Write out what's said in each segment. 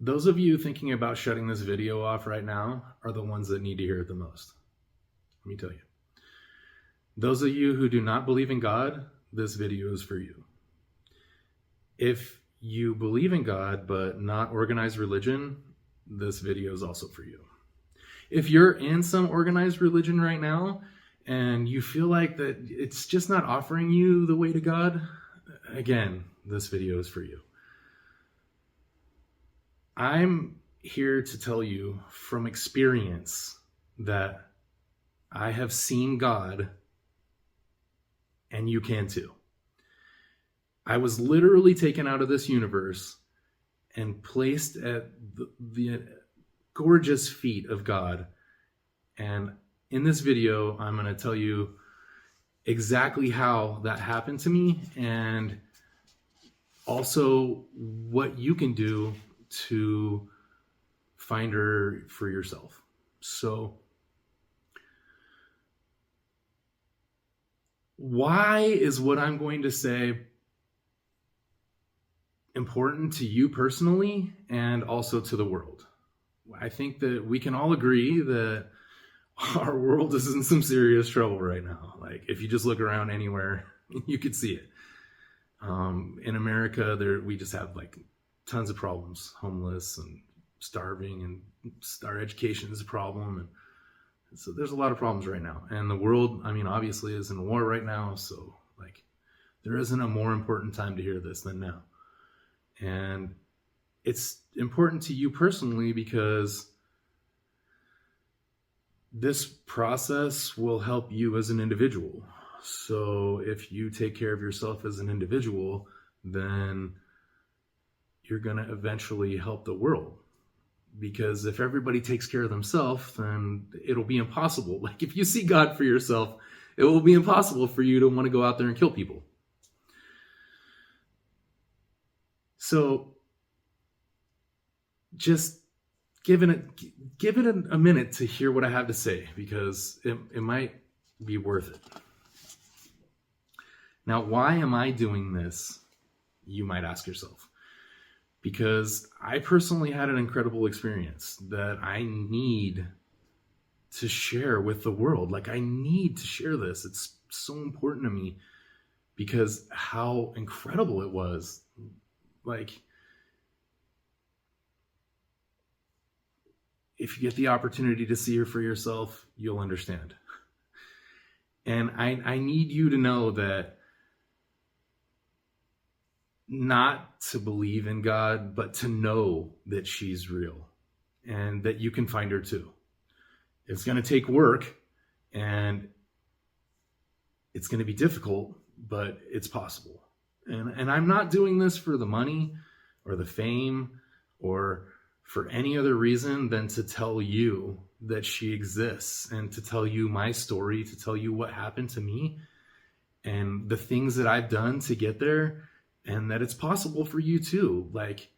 Those of you thinking about shutting this video off right now are the ones that need to hear it the most. Let me tell you. Those of you who do not believe in God, this video is for you. If you believe in God but not organized religion, this video is also for you. If you're in some organized religion right now and you feel like that it's just not offering you the way to God, again, this video is for you. I'm here to tell you from experience that I have seen God, and you can too. I was literally taken out of this universe and placed at the gorgeous feet of God. And in this video, I'm going to tell you exactly how that happened to me and also what you can do to find her for yourself. So, why is what I'm going to say important to you personally and also to the world? I think that we can all agree that our world is in some serious trouble right now. Like, if you just look around anywhere, you could see it. In America, we just have like tons of problems, homeless and starving, and our education is a problem. And so there's a lot of problems right now. And the world, I mean, obviously is in war right now. So like, there isn't a more important time to hear this than now. And it's important to you personally because this process will help you as an individual. So if you take care of yourself as an individual, then you're going to eventually help the world. Because if everybody takes care of themselves, then it'll be impossible. Like, if you see God for yourself, it will be impossible for you to want to go out there and kill people. So just give it a minute to hear what I have to say, because it might be worth it. Now, why am I doing this? You might ask yourself. Because I personally had an incredible experience that I need to share with the world. Like, I need to share this. It's so important to me because how incredible it was. Like, if you get the opportunity to see her for yourself, you'll understand. And I need you to know that not to believe in God, but to know that she's real and that you can find her too. It's going to take work and it's going to be difficult, but it's possible. And I'm not doing this for the money or the fame or for any other reason than to tell you that she exists and to tell you my story, to tell you what happened to me and the things that I've done to get there. And that it's possible for you too. Like,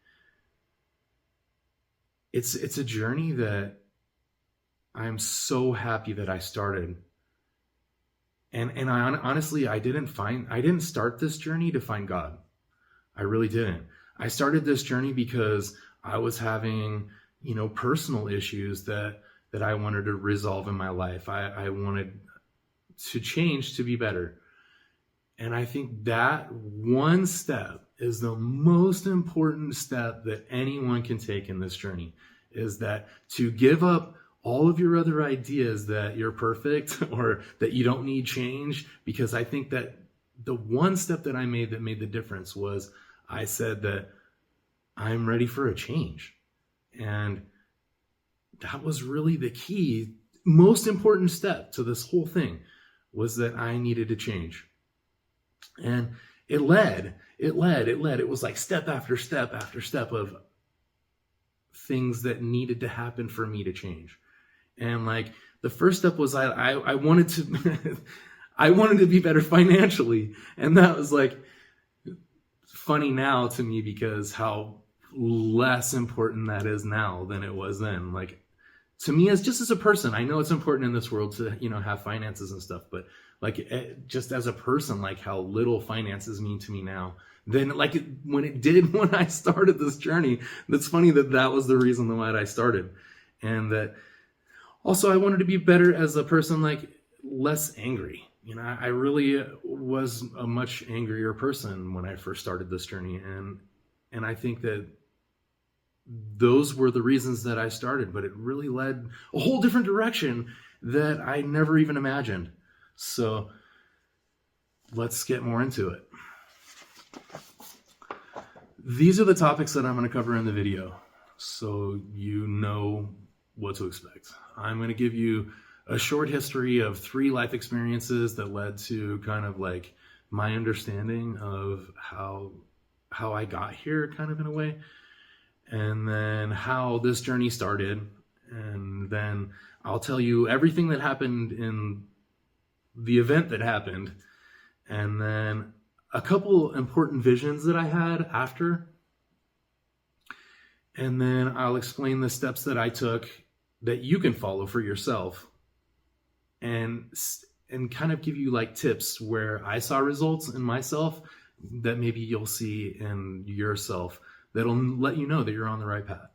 it's a journey that I'm so happy that I started. And honestly, I didn't start this journey to find God. I really didn't. I started this journey because I was having, personal issues that I wanted to resolve in my life. I wanted to change to be better. And I think that one step is the most important step that anyone can take in this journey, is that to give up all of your other ideas that you're perfect or that you don't need change. Because I think that the one step that I made that made the difference was I said that I'm ready for a change. And that was really the key, most important step to this whole thing, was that I needed to change. And it led. It was like step after step after step of things that needed to happen for me to change. And like, the first step was I wanted to, I wanted to be better financially. And that was like funny now to me because how less important that is now than it was then. Like, to me, as just as a person, I know it's important in this world to, have finances and stuff, but like, just as a person, like how little finances mean to me now than like when it did when I started this journey. That's funny that was the reason why I started. And that also I wanted to be better as a person, like less angry. I really was a much angrier person when I first started this journey. And I think that those were the reasons that I started, but it really led a whole different direction that I never even imagined. So let's get more into it. These are the topics that I'm going to cover in the video, so you know what to expect. I'm going to give you a short history of 3 life experiences that led to kind of like my understanding of how I got here, kind of in a way, and then how this journey started. And then I'll tell you everything that happened in the event that happened, and then a couple important visions that I had after. And then I'll explain the steps that I took that you can follow for yourself, and kind of give you like tips where I saw results in myself that maybe you'll see in yourself that'll let you know that you're on the right path.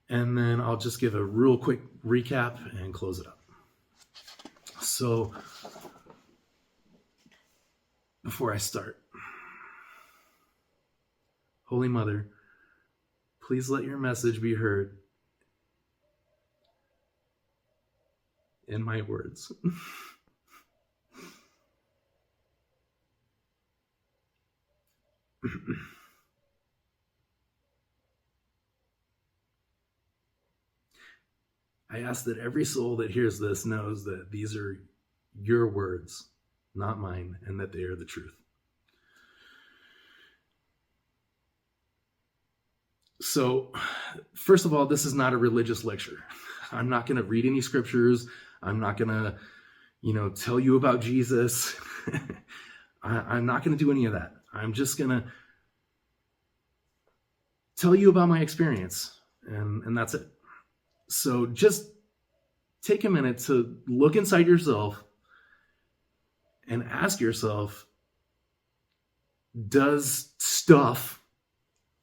And then I'll just give a real quick recap and close it up. So before I start, Holy Mother, please let your message be heard in my words. I ask that every soul that hears this knows that these are your words, not mine, and that they are the truth. So, first of all, this is not a religious lecture. I'm not going to read any scriptures. I'm not going to, tell you about Jesus. I'm not going to do any of that. I'm just going to tell you about my experience, and that's it. So just take a minute to look inside yourself and ask yourself, does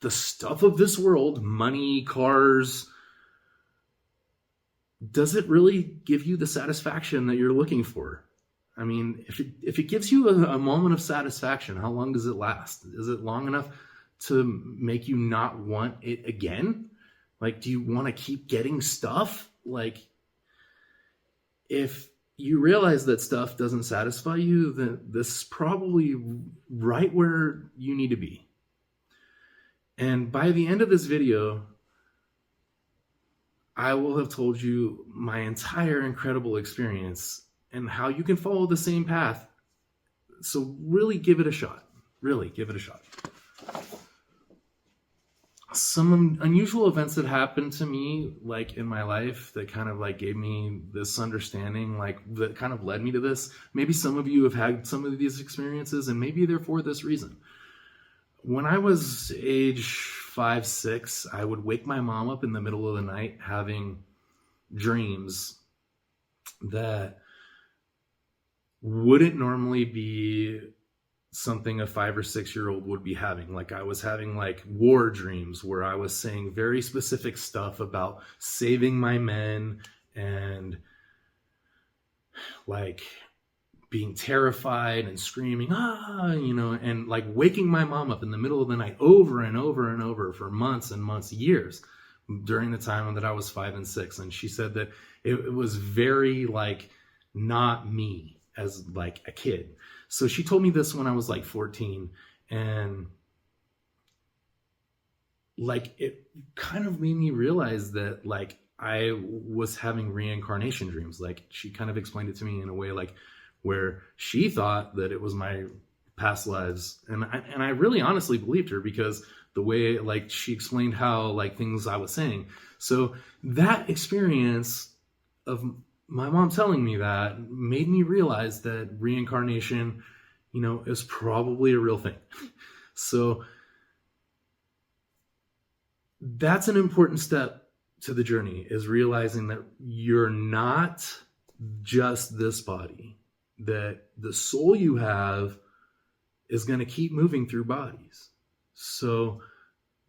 the stuff of this world, money, cars, does it really give you the satisfaction that you're looking for? I mean, if it gives you a moment of satisfaction, how long does it last? Is it long enough to make you not want it again? Like, do you want to keep getting stuff? Like, if you realize that stuff doesn't satisfy you, then this is probably right where you need to be. And by the end of this video, I will have told you my entire incredible experience and how you can follow the same path. So really give it a shot. Really give it a shot. Some unusual events that happened to me, like in my life, that kind of like gave me this understanding, like that kind of led me to this. Maybe some of you have had some of these experiences, and maybe they're for this reason. When I was age 5, 6, I would wake my mom up in the middle of the night having dreams that wouldn't normally be something a 5 or 6-year-old would be having. Like, I was having like war dreams where I was saying very specific stuff about saving my men and like being terrified and screaming, and like waking my mom up in the middle of the night over and over and over for months and months, years, during the time that I was 5 and 6. And she said that it was very like not me as like a kid. So she told me this when I was like 14, and like it kind of made me realize that like I was having reincarnation dreams. Like, she kind of explained it to me in a way like where she thought that it was my past lives, and I really honestly believed her, because the way like she explained how like things I was saying. So that experience of my mom telling me that made me realize that reincarnation, is probably a real thing. So that's an important step to the journey, is realizing that you're not just this body, that the soul you have is going to keep moving through bodies. So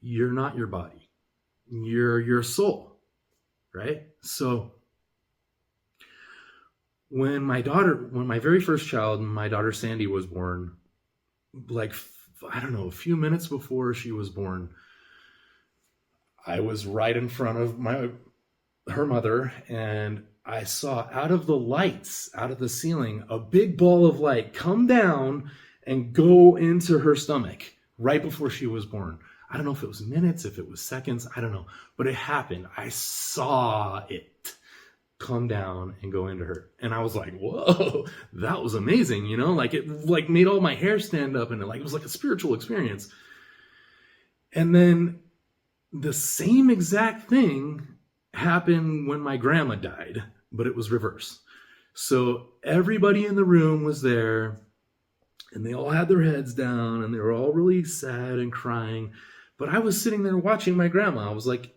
you're not your body. You're your soul, right? So when my very first child, my daughter Sandy, was born, like, I don't know, a few minutes before she was born, I was right in front of her mother, and I saw out of the lights, out of the ceiling, a big ball of light come down and go into her stomach right before she was born. I don't know if it was minutes, if it was seconds, I don't know, but it happened. I saw it come down and go into her, and I was like, whoa, that was amazing. Like, it like made all my hair stand up, and it was like a spiritual experience. And then the same exact thing happened when my grandma died, but it was reverse. So everybody in the room was there, and they all had their heads down, and they were all really sad and crying. But I was sitting there watching my grandma. I was like,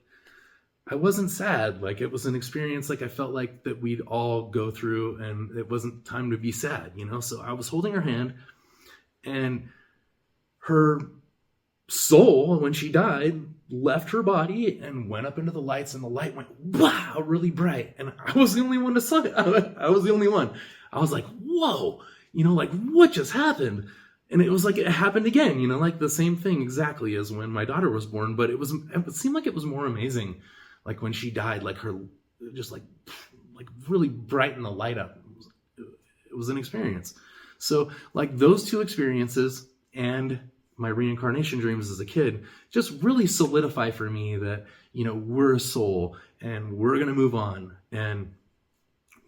I wasn't sad. Like, it was an experience, like, I felt like that we'd all go through, and it wasn't time to be sad, So I was holding her hand, and her soul, when she died, left her body and went up into the lights, and the light went, wow, really bright. And I was the only one to see it. I was the only one. I was like, whoa, like, what just happened? And it was like, it happened again, like the same thing exactly as when my daughter was born, but it seemed like it was more amazing. Like, when she died, like, her just like really brightened the light up. It was an experience. So, like, those two experiences and my reincarnation dreams as a kid just really solidify for me that, we're a soul, and we're going to move on, and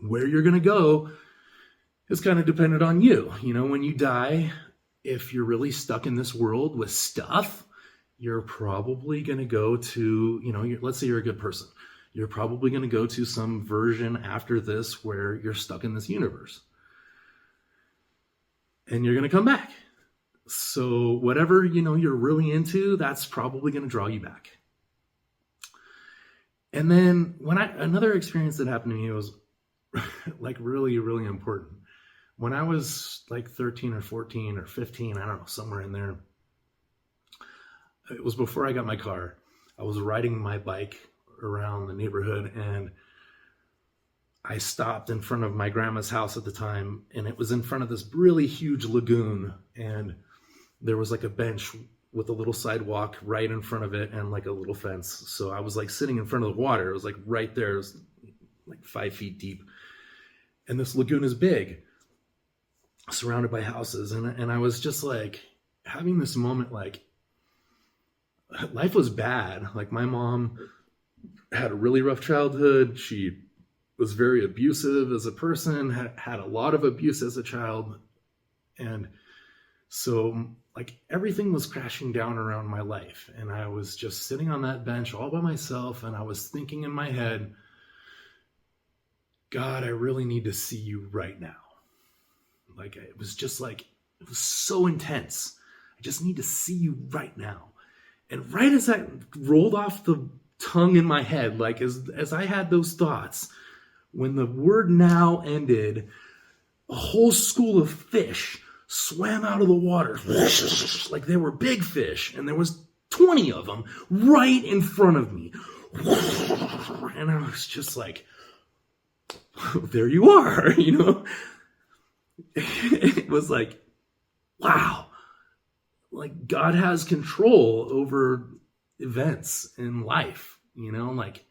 where you're going to go is kind of dependent on you. When you die, if you're really stuck in this world with stuff, you're probably going to go to, let's say you're a good person. You're probably going to go to some version after this where you're stuck in this universe. And you're going to come back. So whatever, you're really into, that's probably going to draw you back. And then another experience that happened to me was like really, really important. When I was like 13 or 14 or 15, I don't know, somewhere in there, it was before I got my car. I was riding my bike around the neighborhood, and I stopped in front of my grandma's house at the time, and it was in front of this really huge lagoon, and there was like a bench with a little sidewalk right in front of it and like a little fence. So I was like sitting in front of the water. It was like right there. It was like 5 feet deep. And this lagoon is big, surrounded by houses. And I was just like having this moment, like, life was bad. Like, my mom had a really rough childhood. She was very abusive as a person, had a lot of abuse as a child. And so, like, everything was crashing down around my life. And I was just sitting on that bench all by myself. And I was thinking in my head, God, I really need to see you right now. Like, it was just like, it was so intense. I just need to see you right now. And right as that rolled off the tongue in my head, like as I had those thoughts, when the word now ended, a whole school of fish swam out of the water. Like, they were big fish, and there was 20 of them right in front of me. And I was just like, there you are, It was like, wow. Like, God has control over events in life, like,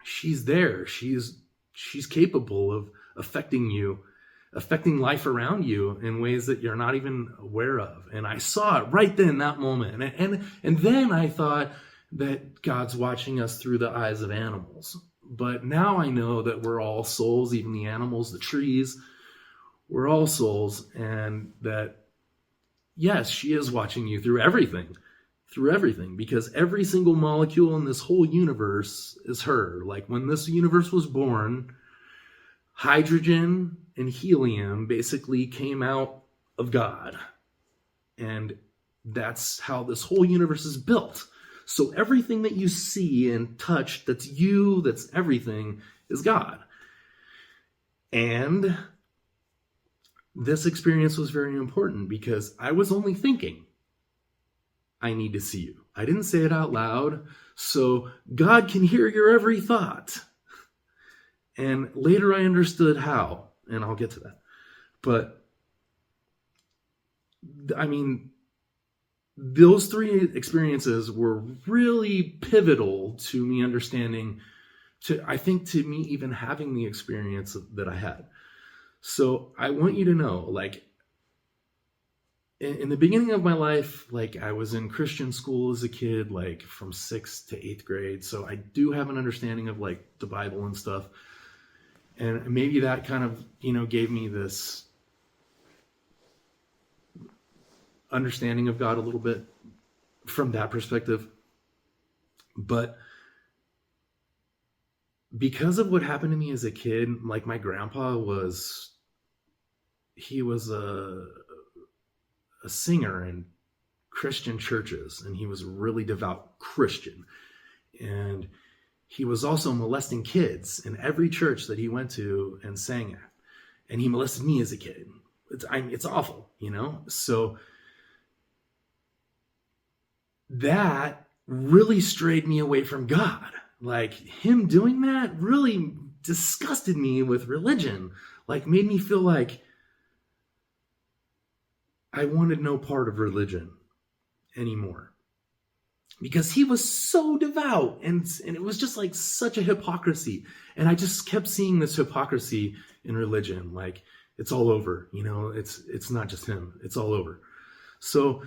she's there. She's capable of affecting life around you in ways that you're not even aware of. And I saw it right then, that moment. And then I thought that God's watching us through the eyes of animals. But now I know that we're all souls, even the animals, the trees, we're all souls. And that, yes, she is watching you through everything, because every single molecule in this whole universe is her. Like, when this universe was born, hydrogen and helium basically came out of God. And that's how this whole universe is built. So everything that you see and touch, that's you, that's everything, is God. And this experience was very important because I was only thinking, I need to see you. I didn't say it out loud, so God can hear your every thought. And later I understood how, and I'll get to that. But, I mean, those three experiences were really pivotal to me understanding, I think to me even having the experience that I had. So I want you to know, like, in the beginning of my life, like, I was in Christian school as a kid, like from 6th to 8th grade. So I do have an understanding of like the Bible and stuff. And maybe that kind of, gave me this understanding of God a little bit from that perspective. But because of what happened to me as a kid, like my grandpa was a singer in Christian churches, and he was a really devout Christian. And he was also molesting kids in every church that he went to and sang at. And he molested me as a kid. It's awful, So that really strayed me away from God. Like, him doing that really disgusted me with religion. Like, made me feel like I wanted no part of religion anymore. Because he was so devout, and it was just like such a hypocrisy. And I just kept seeing this hypocrisy in religion. Like, it's all over, it's not just him, it's all over. So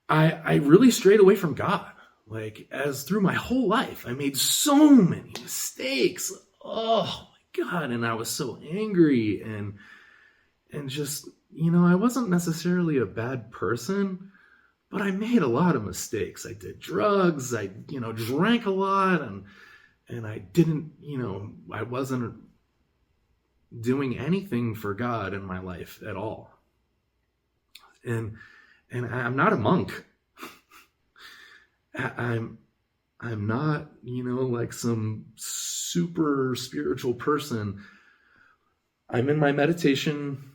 I really strayed away from God. Like, as through my whole life, I made so many mistakes. Oh my God. And I was so angry and just, I wasn't necessarily a bad person, but I made a lot of mistakes. I did drugs. I, drank a lot, and I didn't, I wasn't doing anything for God in my life at all. And I'm not a monk. I'm not, like some super spiritual person. I'm in my meditation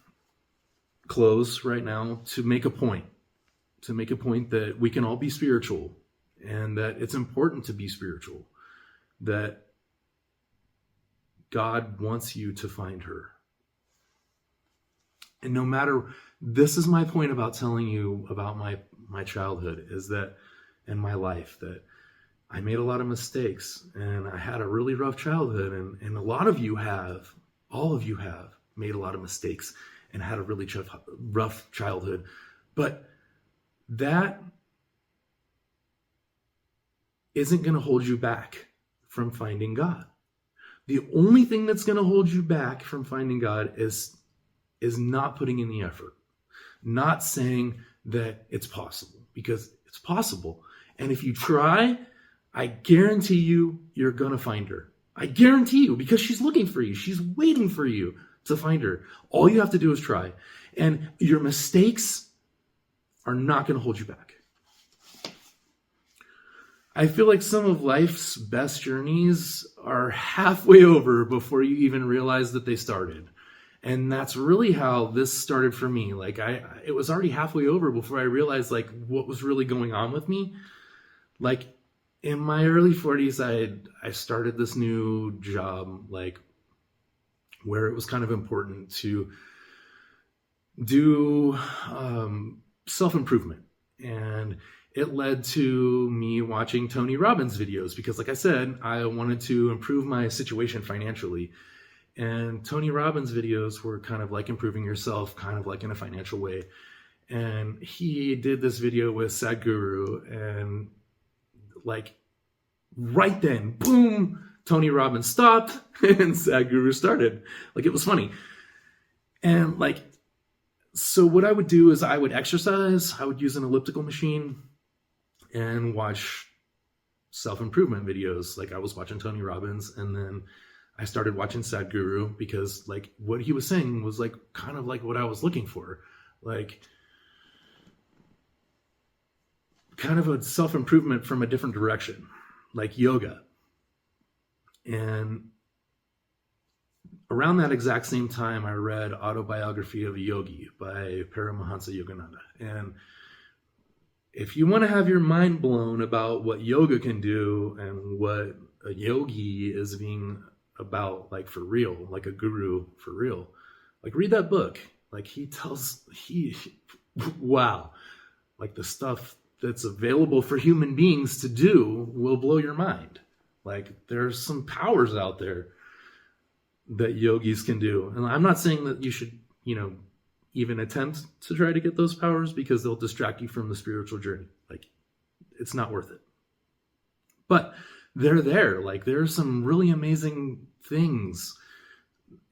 clothes right now to make a point that we can all be spiritual, and that it's important to be spiritual, that God wants you to find her. And no matter, this is my point about telling you about my childhood, is that in my life, that I made a lot of mistakes, and I had a really rough childhood, and a lot of you have, all of you have made a lot of mistakes and had a really rough childhood. But that isn't going to hold you back from finding God. The only thing that's going to hold you back from finding God is not putting in the effort, not saying that it's possible, because it's possible. And if you try, I guarantee you're going to find her. I guarantee you, because she's looking for you. She's waiting for you to find her. All you have to do is try. And your mistakes are not going to hold you back. I feel like some of life's best journeys are halfway over before you even realize that they started. And that's really how this started for me. Like, it was already halfway over before I realized like what was really going on with me. Like, in my early 40s, I started this new job, like, where it was kind of important to do self-improvement. And it led to me watching Tony Robbins videos because, like I said, I wanted to improve my situation financially. And Tony Robbins videos were kind of like improving yourself, kind of like in a financial way. And he did this video with Sadhguru, and like right then, boom, Tony Robbins stopped and Sadhguru started. Like, it was funny. And like, so what I would do is I would exercise, I would use an elliptical machine and watch self-improvement videos. Like, I was watching Tony Robbins, and then I started watching Sadhguru because like what he was saying was like kind of like what I was looking for. Like, kind of a self-improvement from a different direction, like yoga. And around that exact same time, I read Autobiography of a Yogi by Paramahansa Yogananda. And if you want to have your mind blown about what yoga can do and what a yogi is being about, like for real, like a guru for real, like read that book. Like wow, like the stuff that's available for human beings to do will blow your mind. Like there's some powers out there that yogis can do. And I'm not saying that you should, even attempt to try to get those powers, because they'll distract you from the spiritual journey. Like it's not worth it. But they're there. Like there's some really amazing things.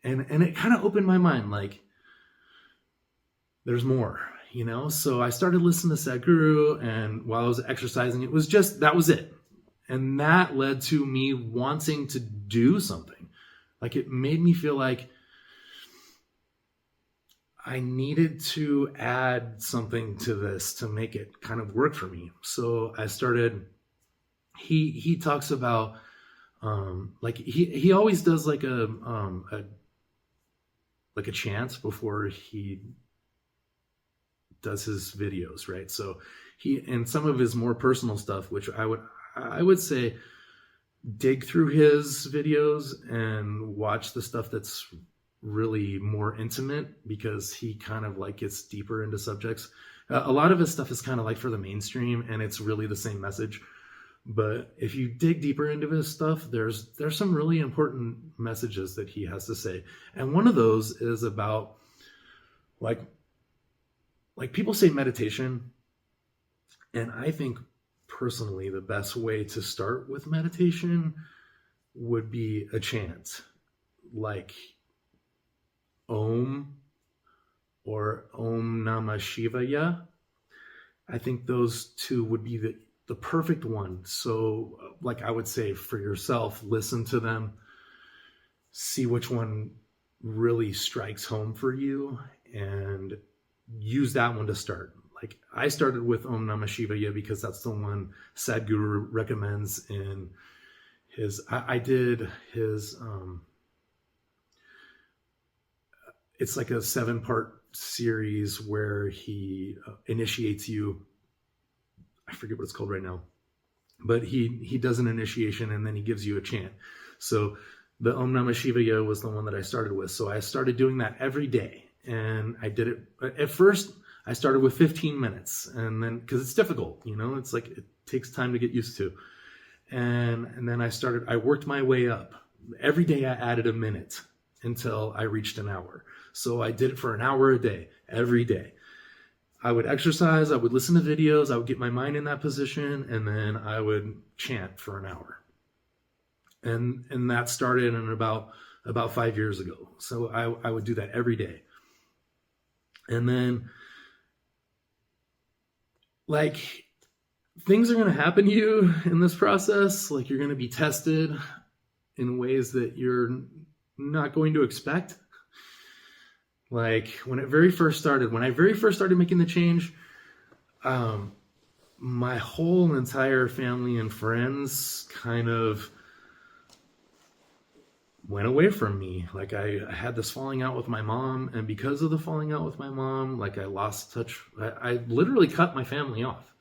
And it kind of opened my mind, like there's more, So I started listening to Sadhguru, and while I was exercising, that was it. And that led to me wanting to do something. Like it made me feel like I needed to add something to this to make it kind of work for me. So I started, he talks about, like he always does like a chant before he does his videos, right? So and some of his more personal stuff, which I would say dig through his videos and watch the stuff that's really more intimate, because he kind of like gets deeper into subjects. A lot of his stuff is kind of like for the mainstream, and it's really the same message. But if you dig deeper into his stuff, there's some really important messages that he has to say. And one of those is about like people say meditation. And I think personally, the best way to start with meditation would be a chant like Om or Om Namah Shivaya. I think those two would be the perfect one. So like I would say for yourself, listen to them, see which one really strikes home for you, and use that one to start. Like I started with Om Namah Shivaya because that's the one Sadhguru recommends in his, I did his, it's like a 7-part series where he initiates you. I forget what it's called right now, but he does an initiation and then he gives you a chant. So the Om Namah Shivaya was the one that I started with. So I started doing that every day, and I did it. At first, I started with 15 minutes, and then because it's difficult, it's like it takes time to get used to. And then I worked my way up. Every day I added a minute until I reached an hour. So I did it for an hour a day, every day. I would exercise, I would listen to videos, I would get my mind in that position, and then I would chant for an hour. And that started in about 5 years ago. So I would do that every day. And then like things are going to happen to you in this process. Like you're going to be tested in ways that you're not going to expect. Like when I very first started making the change, my whole entire family and friends kind of went away from me. Like I had this falling out with my mom, and because of the falling out with my mom, like I lost touch. I literally cut my family off,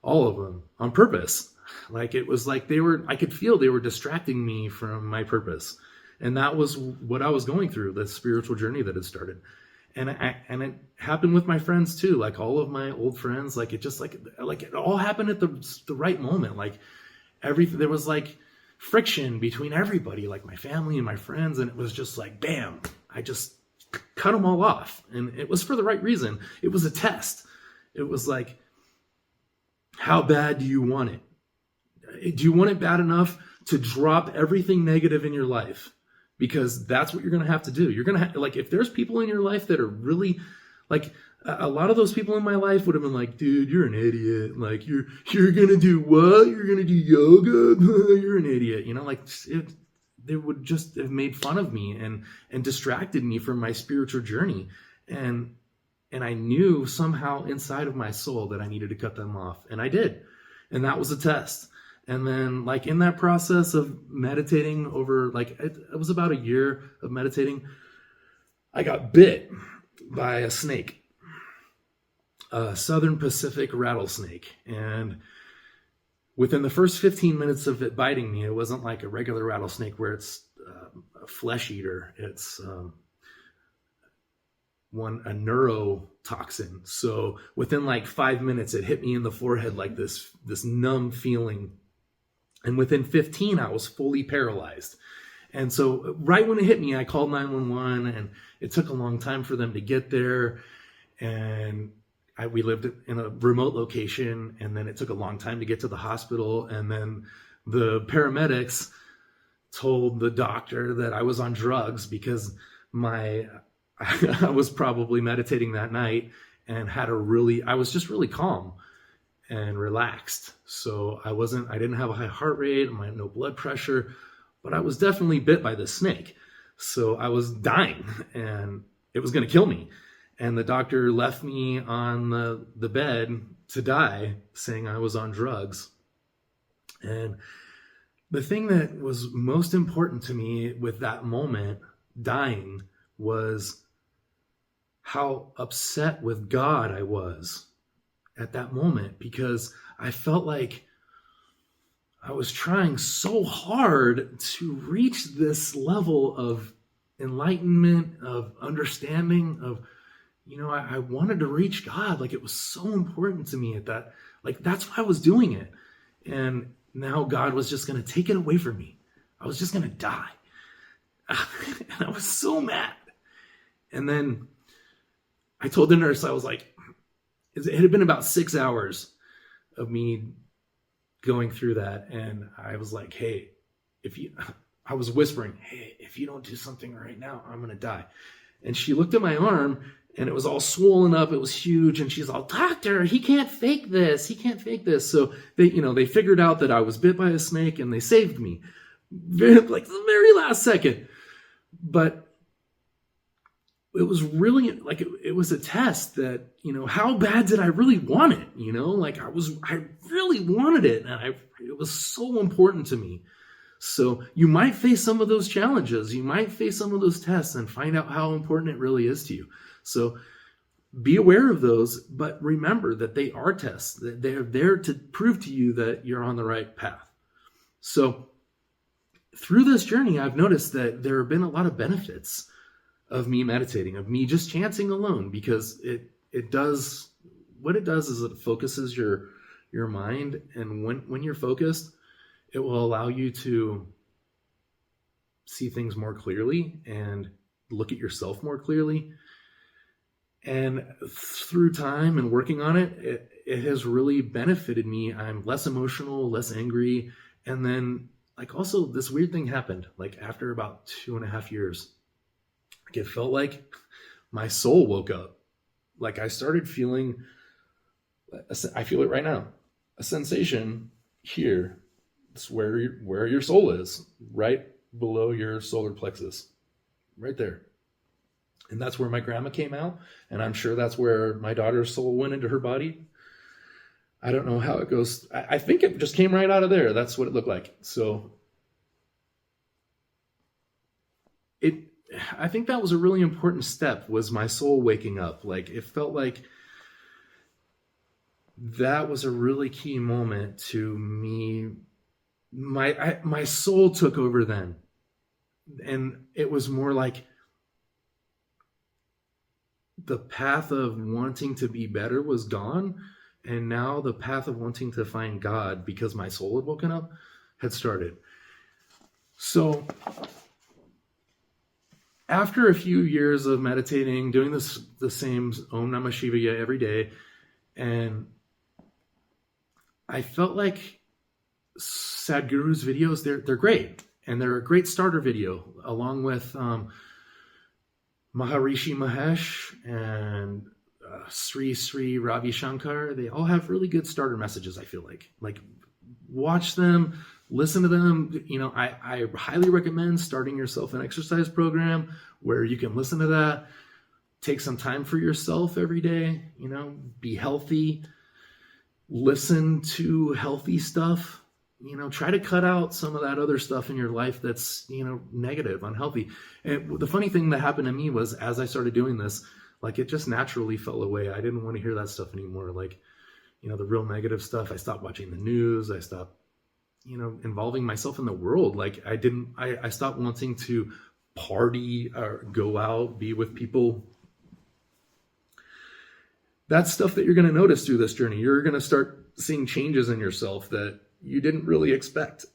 all of them, on purpose. Like it was like I could feel they were distracting me from my purpose. And that was what I was going through, the spiritual journey that had started. And it happened with my friends too. Like all of my old friends, like it just like it all happened at the right moment. Like everything, there was like friction between everybody, like my family and my friends. And it was just like, bam, I just cut them all off. And it was for the right reason. It was a test. It was like, how bad do you want it? Do you want it bad enough to drop everything negative in your life? Because that's what you're going to have to do. You're going to have, like, if there's people in your life that are really, like, a lot of those people in my life would have been like, dude, you're an idiot. Like, you're going to do what? You're going to do yoga? You're an idiot. Like, they would just have made fun of me and distracted me from my spiritual journey. And I knew somehow inside of my soul that I needed to cut them off. And I did. And that was a test. And then like in that process of meditating over, like it was about a year of meditating, I got bit by a snake, a Southern Pacific rattlesnake. And within the first 15 minutes of it biting me, it wasn't like a regular rattlesnake where it's a flesh eater. It's a neurotoxin. So within like 5 minutes, it hit me in the forehead like this numb feeling. And within 15, I was fully paralyzed. And so right when it hit me, I called 911, and it took a long time for them to get there. And we lived in a remote location, and then it took a long time to get to the hospital. And then the paramedics told the doctor that I was on drugs because I was probably meditating that night and I was just really calm and relaxed. So I didn't have a high heart rate, I had no blood pressure, but I was definitely bit by this snake. So I was dying and it was going to kill me. And the doctor left me on the bed to die, saying I was on drugs. And the thing that was most important to me with that moment, dying, was how upset with God I was at that moment, because I felt like I was trying so hard to reach this level of enlightenment, of understanding, of, I wanted to reach God. Like, it was so important to me at that, like, that's why I was doing it. And now God was just going to take it away from me. I was just going to die. And I was so mad. And then I told the nurse, I was like, it had been about 6 hours of me going through that. And I was like, hey, I was whispering, hey, if you don't do something right now, I'm going to die. And she looked at my arm, and it was all swollen up. It was huge. And she's all, doctor, he can't fake this. He can't fake this. So they figured out that I was bit by a snake, and they saved me like the very last second. But it was really like, it was a test that, how bad did I really want it? Like I really wanted it. And it was so important to me. So you might face some of those challenges. You might face some of those tests and find out how important it really is to you. So be aware of those, but remember that they are tests, that they're there to prove to you that you're on the right path. So through this journey, I've noticed that there have been a lot of benefits of me meditating, of me just chanting alone, because it does, what it does is it focuses your mind. And when you're focused, it will allow you to see things more clearly and look at yourself more clearly. And through time and working on it, it has really benefited me. I'm less emotional, less angry. And then like also this weird thing happened, like after about 2.5 years, like it felt like my soul woke up. Like I started feeling, I feel it right now, a sensation here. It's where your soul is, right below your solar plexus, right there. And that's where my grandma came out. And I'm sure that's where my daughter's soul went into her body. I don't know how it goes. I think it just came right out of there. That's what it looked like. So I think that was a really important step, was my soul waking up. Like it felt like that was a really key moment to me. My soul took over then. And it was more like the path of wanting to be better was gone. And now the path of wanting to find God, because my soul had woken up, had started. So after a few years of meditating, doing the same Om Namah Shivaya every day, and I felt like Sadhguru's videos, they're great. And they're a great starter video, along with Maharishi Mahesh and Sri Ravi Shankar. They all have really good starter messages, I feel like. Like, watch them, listen to them. I highly recommend starting yourself an exercise program where you can listen to that. Take some time for yourself every day, be healthy. Listen to healthy stuff. try to cut out some of that other stuff in your life that's, negative, unhealthy. And the funny thing that happened to me was, as I started doing this, like, it just naturally fell away. I didn't want to hear that stuff anymore. Like, the real negative stuff. I stopped watching the news. I stopped, involving myself in the world. Like, I stopped wanting to party or go out, be with people. That's stuff that you're going to notice through this journey. You're going to start seeing changes in yourself that you didn't really expect.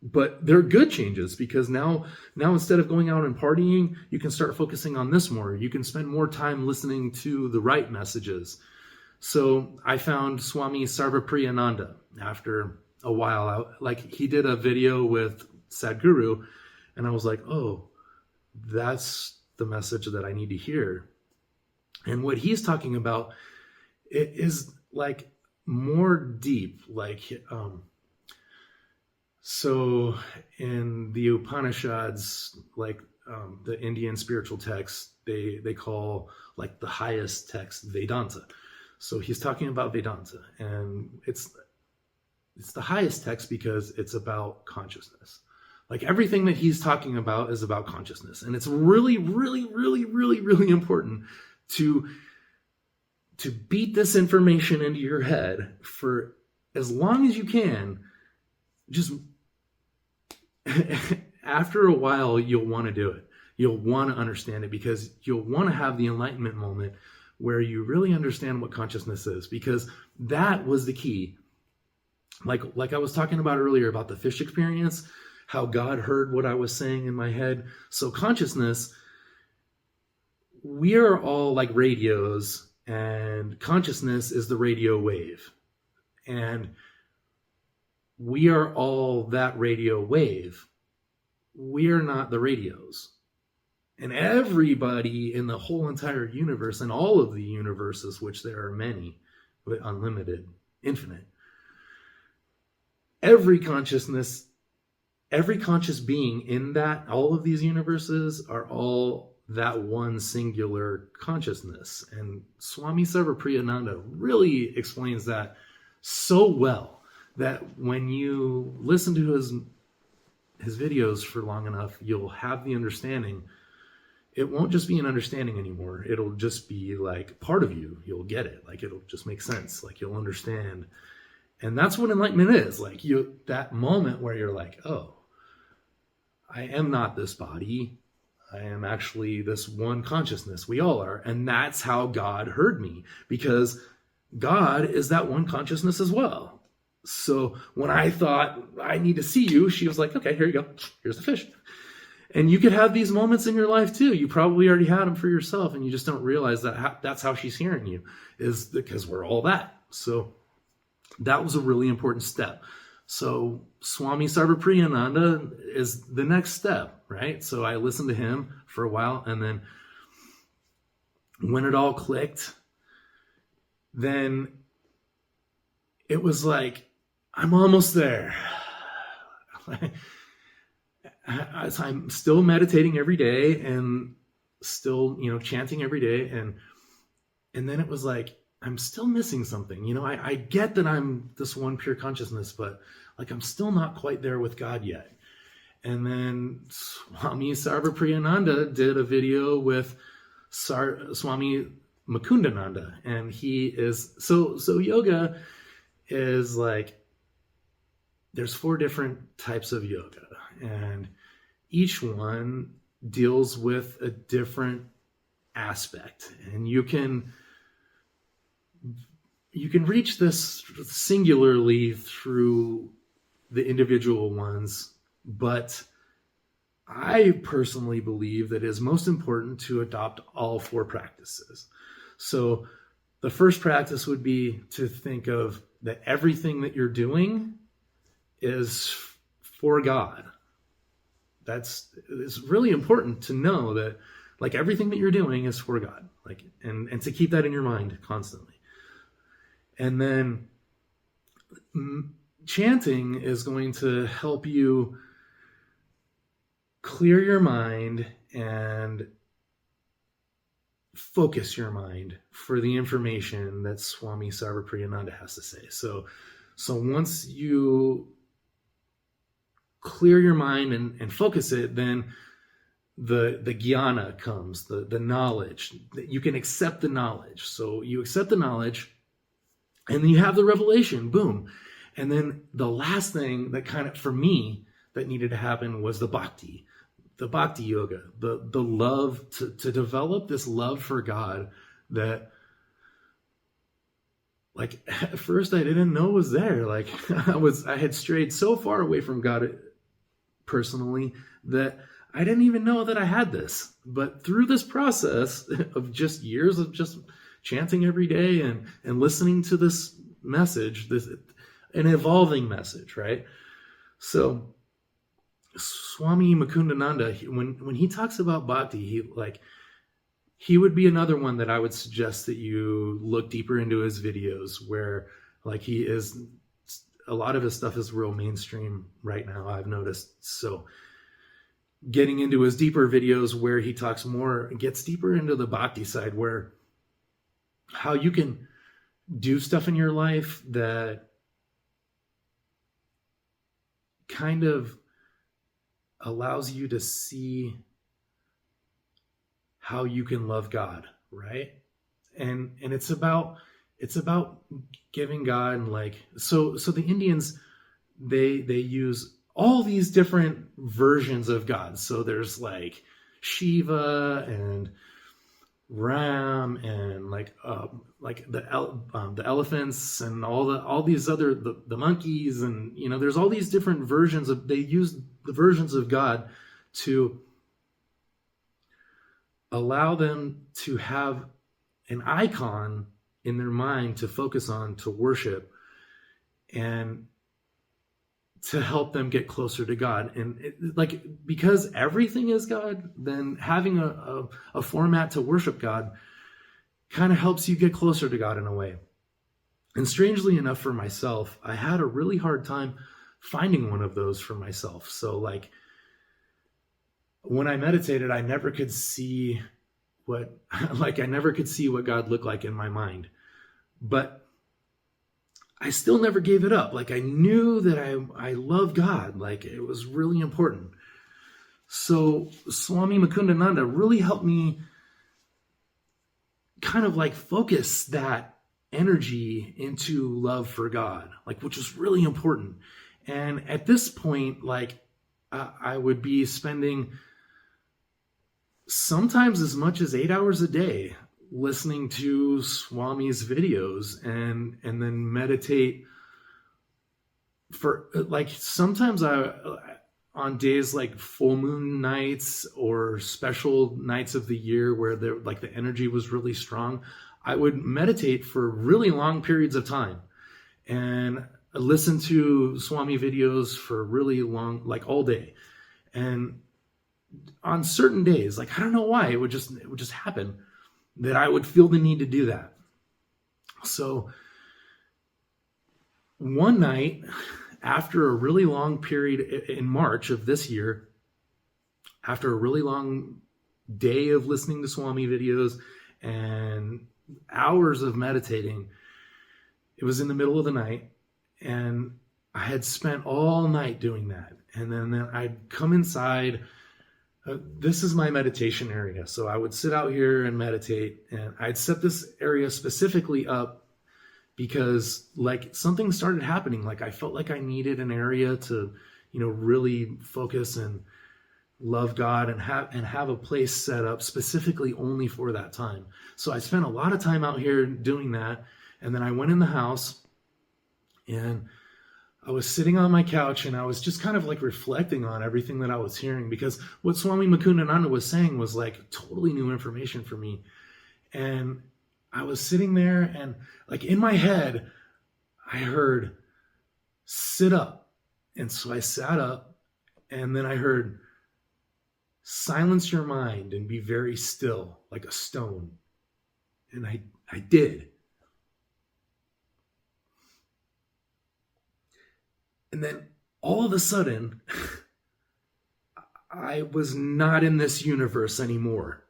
But they're good changes, because now instead of going out and partying, you can start focusing on this more. You can spend more time listening to the right messages. So I found Swami Sarvapriyananda after a while. He did a video with Sadhguru, and I was like, oh, that's the message that I need to hear. And what he's talking about, it is like more deep, so in the Upanishads, the Indian spiritual texts, they call like the highest text Vedanta. So he's talking about Vedanta, and it's the highest text because it's about consciousness. Like, everything that he's talking about is about consciousness. And it's really, really, really, really, really important to beat this information into your head for as long as you can. Just after a while, you'll want to do it. You'll want to understand it, because you'll want to have the enlightenment moment where you really understand what consciousness is, because that was the key. Like I was talking about earlier about the fish experience, how God heard what I was saying in my head. So consciousness, we are all like radios, and consciousness is the radio wave. And we are all that radio wave. We are not the radios. And everybody in the whole entire universe, and all of the universes, which there are many, but unlimited, infinite, every conscious being in that, all of these universes are all that one singular consciousness. And Swami Sarvapriyananda really explains that so well, that when you listen to his videos for long enough, you'll have the understanding. It won't just be an understanding anymore. It'll just be like part of you. You'll get it. Like, it'll just make sense. Like, you'll understand. And that's what enlightenment is. Like, that moment where you're like, oh, I am not this body. I am actually this one consciousness. We all are. And that's how God heard me, because God is that one consciousness as well. So when I thought, I need to see you, she was like, okay, here you go. Here's the fish. And you could have these moments in your life too. You probably already had them for yourself, and you just don't realize that that's how she's hearing you, is because we're all that. So that was a really important step. So Swami Sarvapriyananda is the next step, right? So I listened to him for a while, and then when it all clicked, then it was like, I'm almost there. I'm still meditating every day, and still, chanting every day. And then it was like, I'm still missing something. I get that I'm this one pure consciousness, but like, I'm still not quite there with God yet. And then Swami Sarvapriyananda did a video with Swami Mukundananda. And he is, so yoga is like, there's 4 different types of yoga, and each one deals with a different aspect. And you can reach this singularly through the individual ones, but I personally believe that it is most important to adopt all 4 practices. So the first practice would be to think of that everything that you're doing is for God. It's really important to know that, like, everything that you're doing is for God, like, and to keep that in your mind constantly. And then chanting is going to help you clear your mind and focus your mind for the information that Swami Sarvapriyananda has to say. So once you clear your mind and focus it, then the jnana comes, the knowledge. You can accept the knowledge. So you accept the knowledge, and then you have the revelation, boom. And then the last thing that kind of, for me, that needed to happen was the bhakti yoga, the love, to develop this love for God that, like, at first I didn't know was there. Like, I had strayed so far away from God personally that I didn't even know that I had this. But through this process of just years of just chanting every day and listening to this message, an evolving message, right? So Swami Mukundananda, when he talks about bhakti, he would be another one that I would suggest that you look deeper into his videos, where like a lot of his stuff is real mainstream right now, I've noticed. So getting into his deeper videos where he gets deeper into the bhakti side, where how you can do stuff in your life that kind of allows you to see how you can love God, right? And it's about giving God, like, so the Indians, they use all these different versions of God. So there's like Shiva and Ram and like the elephants and all these other the monkeys, and there's all these different versions of, they use the versions of God to allow them to have an icon in their mind to focus on, to worship, and to help them get closer to God. And because everything is God, then having a format to worship God kind of helps you get closer to God in a way. And strangely enough, for myself, I had a really hard time finding one of those for myself. So like, when I meditated, I never could see what God looked like in my mind. But I still never gave it up. Like, I knew that I love God. Like, it was really important. So Swami Mukundananda really helped me kind of like focus that energy into love for God, like, which was really important. And at this point, like, I would be spending sometimes as much as 8 hours a day listening to Swami's videos and then meditate for, like, sometimes on days like full moon nights or special nights of the year where the energy was really strong, I would meditate for really long periods of time and listen to Swami videos for really long, like all day. And on certain days, like, I don't know why, it would just happen that I would feel the need to do that. So one night, after a really long period in March of this year, after a really long day of listening to Swami videos and hours of meditating, it was in the middle of the night, and I had spent all night doing that. And then I'd come inside. This is my meditation area. So I would sit out here and meditate, and I'd set this area specifically up because, like, something started happening. Like, I felt like I needed an area to, really focus and love God and have a place set up specifically only for that time. So I spent a lot of time out here doing that. And then I went in the house and I was sitting on my couch and I was just kind of like reflecting on everything that I was hearing, because what Swami Mukundananda was saying was like totally new information for me. And I was sitting there and, like, in my head, I heard, sit up. And so I sat up, and then I heard, silence your mind and be very still like a stone. And I did. And then all of a sudden, I was not in this universe anymore.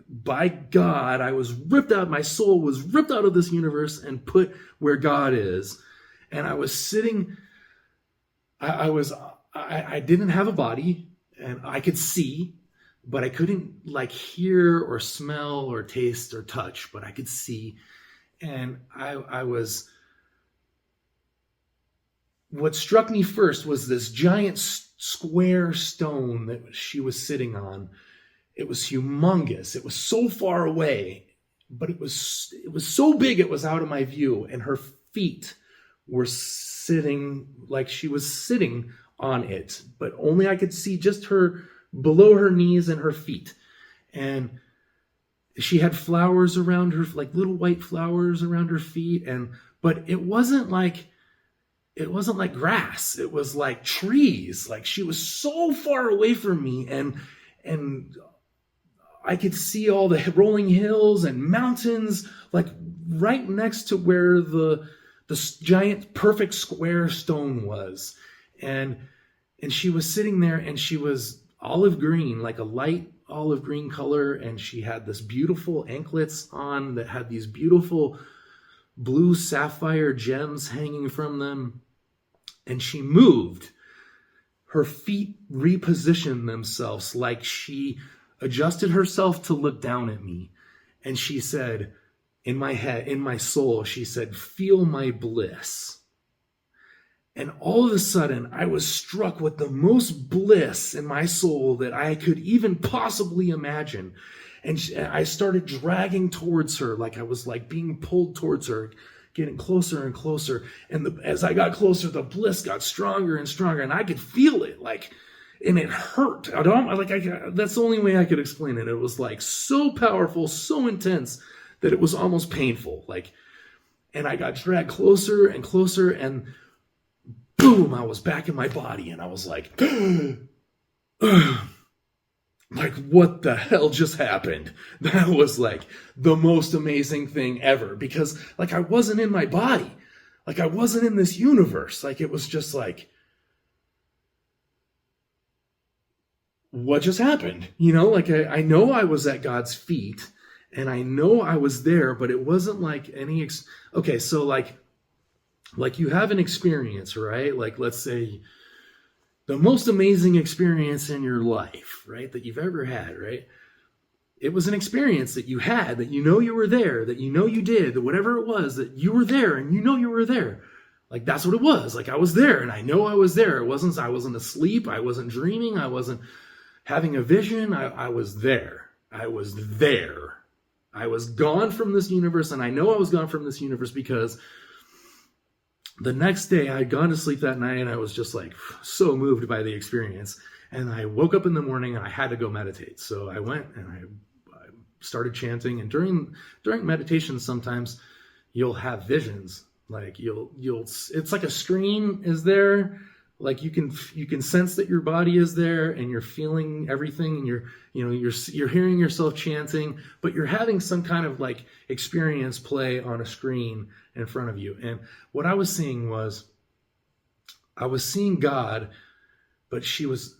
By God, I was ripped out. My soul was ripped out of this universe and put where God is. And I was sitting I didn't have a body, and I could see, but I couldn't like hear or smell or taste or touch, but I could see. And I was, what struck me first was this giant square stone that she was sitting on. It was humongous. It was so far away, but it was so big it was out of my view, and her feet were sitting like she was sitting on it, but only I could see just her below her knees and her feet. And she had flowers around her, like little white flowers around her feet, and but it wasn't like grass. It was like trees. Like she was so far away from me, and I could see all the rolling hills and mountains, like right next to where the giant perfect square stone was. And she was sitting there, and she was olive green, like a light olive green color, and she had this beautiful anklets on that had these beautiful blue sapphire gems hanging from them. And she moved. Her feet repositioned themselves, like she adjusted herself to look down at me. And she said, in my head, in my soul, she said, "Feel my bliss." And all of a sudden, I was struck with the most bliss in my soul that I could even possibly imagine. And I started dragging towards her, like I was like being pulled towards her, getting closer and closer. And as I got closer, the bliss got stronger and stronger, and I could feel it, like, and it hurt. That's the only way I could explain it. It was like so powerful, so intense that it was almost painful. Like, and I got dragged closer and closer, and boom, I was back in my body, and I was like, like, what the hell just happened? That was like the most amazing thing ever, because like I wasn't in my body. Like I wasn't in this universe. Like it was just like, what just happened? You know, like I know I was at God's feet, and I know I was there, but it wasn't like any, okay, so like you have an experience, right? Like let's say the most amazing experience in your life, right? That you've ever had, right? It was an experience that you had, that you know you were there, that you know you did, that whatever it was, that you were there and you know you were there. Like that's what it was. Like I was there, and I know I was there. I wasn't asleep. I wasn't dreaming. I wasn't having a vision. I was there. I was there. I was gone from this universe, and I know I was gone from this universe because the next day I had gone to sleep that night, and I was just like so moved by the experience. And I woke up in the morning, and I had to go meditate. So I went and I started chanting. And during meditation, sometimes you'll have visions. Like you'll it's like a screen is there. Like you can sense that your body is there, and you're feeling everything, and you're hearing yourself chanting, but you're having some kind of like experience play on a screen in front of you. And what I was seeing was, I was seeing God, but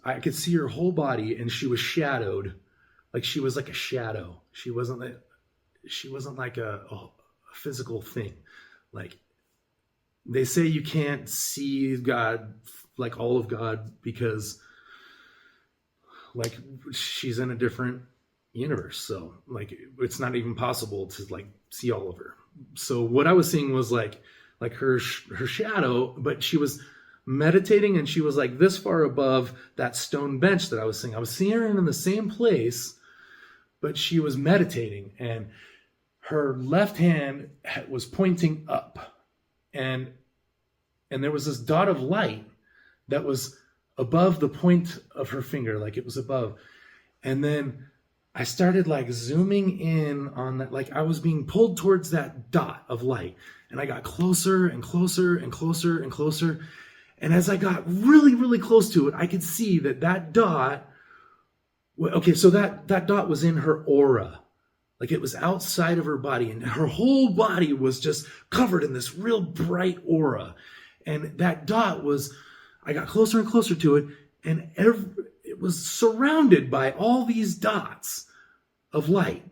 I could see her whole body, and she was shadowed. Like she was like a shadow. She wasn't like a physical thing. Like they say you can't see God, like all of God, because like she's in a different universe. So like it's not even possible to like see all of her. So what I was seeing was like her shadow, but she was meditating, and she was like this far above that stone bench that I was seeing. I was seeing her in the same place, but she was meditating, and her left hand was pointing up, and there was this dot of light that was above the point of her finger, like it was above. And then I started like zooming in on that, like I was being pulled towards that dot of light, and I got closer and closer and closer and closer. And as I got really, really close to it, I could see that dot, okay, so that dot was in her aura. Like it was outside of her body, and her whole body was just covered in this real bright aura. And that dot was, I got closer and closer to it, and it was surrounded by all these dots of light.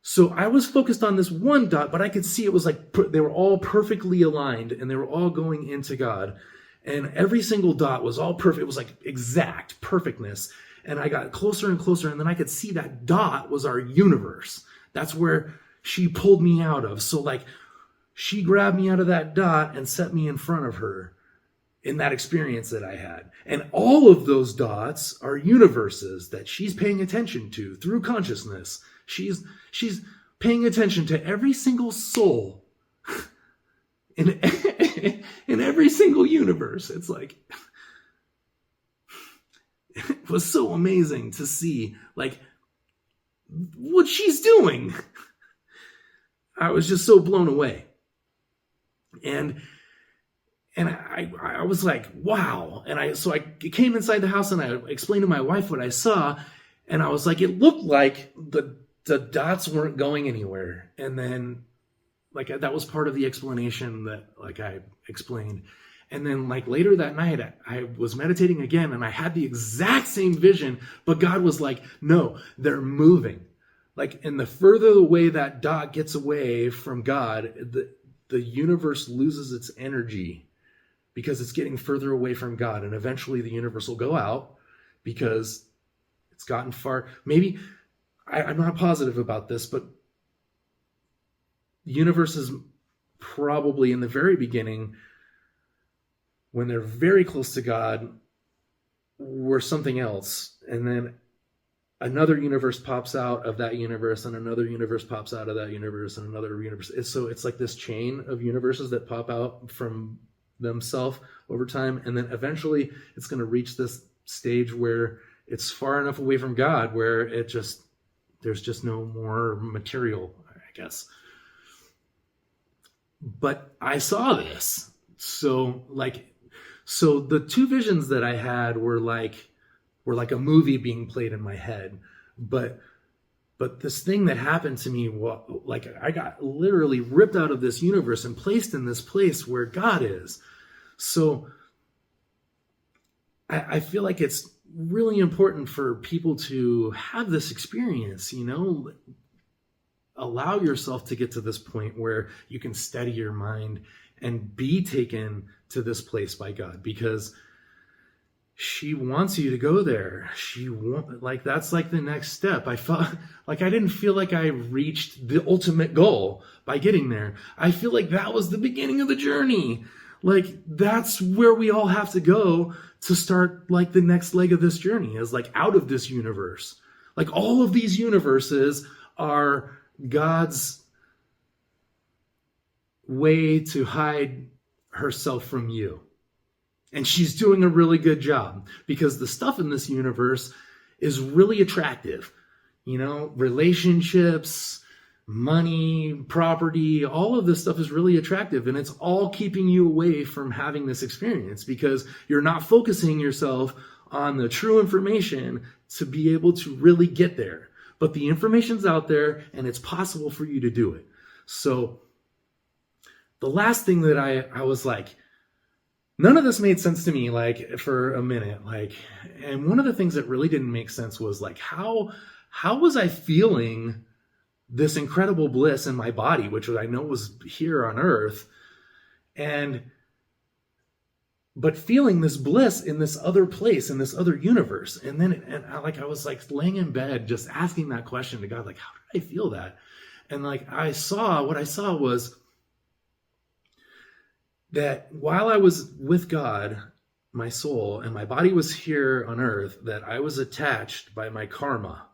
So I was focused on this one dot, but I could see it was like they were all perfectly aligned, and they were all going into God. And every single dot was all perfect. It was like exact perfectness. And I got closer and closer, and then I could see that dot was our universe. That's where she pulled me out of. So like she grabbed me out of that dot and set me in front of her in that experience that I had. And all of those dots are universes that she's paying attention to through consciousness. She's paying attention to every single soul in, in every single universe. It's like, it was so amazing to see like what she's doing. I was just so blown away. And I was like, wow. And so I came inside the house and I explained to my wife what I saw. And I was like, it looked like the dots weren't going anywhere. And then like that was part of the explanation that like I explained. And then like later that night, I was meditating again and I had the exact same vision, but God was like, no, they're moving. Like, and the further away that dot gets away from God, the universe loses its energy because it's getting further away from God. And eventually the universe will go out because it's gotten far. Maybe, I'm not positive about this, but universes probably in the very beginning, when they're very close to God, were something else. And then another universe pops out of that universe, and another universe pops out of that universe, and another universe. So it's like this chain of universes that pop out from themselves over time. And then eventually it's going to reach this stage where it's far enough away from God where there's just no more material, I guess. But I saw this. So the two visions that I had were like a movie being played in my head. But this thing that happened to me, like I got literally ripped out of this universe and placed in this place where God is. So I feel like it's really important for people to have this experience, allow yourself to get to this point where you can steady your mind and be taken to this place by God, because she wants you to go there. That's like the next step. I felt like I didn't feel like I reached the ultimate goal by getting there. I feel like that was the beginning of the journey. Like that's where we all have to go to start like the next leg of this journey, is like out of this universe. Like all of these universes are God's way to hide herself from you. And she's doing a really good job, because the stuff in this universe is really attractive. Relationships, money, property, all of this stuff is really attractive. And it's all keeping you away from having this experience because you're not focusing yourself on the true information to be able to really get there. But the information's out there and it's possible for you to do it. So the last thing that I was like, none of this made sense to me, like for a minute, and one of the things that really didn't make sense was like, how was I feeling this incredible bliss in my body, which I know was here on earth, but feeling this bliss in this other place, in this other universe. And then I was like laying in bed, just asking that question to God, like, how did I feel that? And like, what I saw was that while I was with God, my soul, and my body was here on earth, that I was attached by my karma.